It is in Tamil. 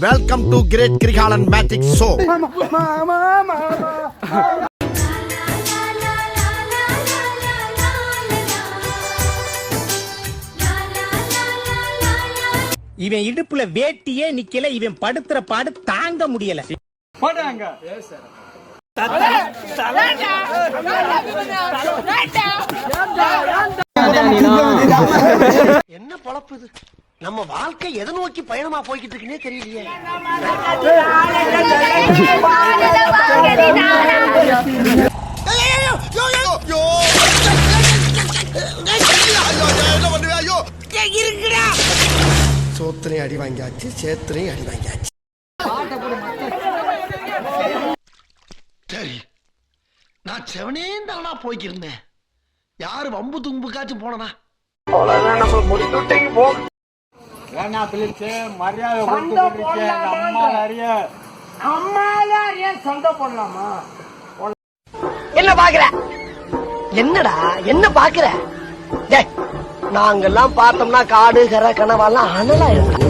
Welcome to great Kirikalan magic show. இவன் இடுப்புல வேட்டியே நிக்கல, இவன் படுத்துற பாடு தாங்க முடியல. என்ன பொழப்பு இது? நம்ம வாழ்க்கை எதை நோக்கி பயணமா போய்கிட்டு இருக்குன்னே தெரியலையே. சோத்திரையும் அடி வாங்கியாச்சு, சேத்திரையும் அடி வாங்கியாச்சு. சரி, நான் செவனேந்தானா போய்க்கிருந்தேன். யாரு வம்பு தும்புக்காச்சும் போனா நம்ம முடித்துட்டீங்க போ. மரியாதை சண்டை போடலாமா? என்ன பாக்குற? என்னடா என்ன பாக்குற? நாங்கெல்லாம் பார்த்தோம்னா காடு கரை கனவெல்லாம் அனலா இருக்கு.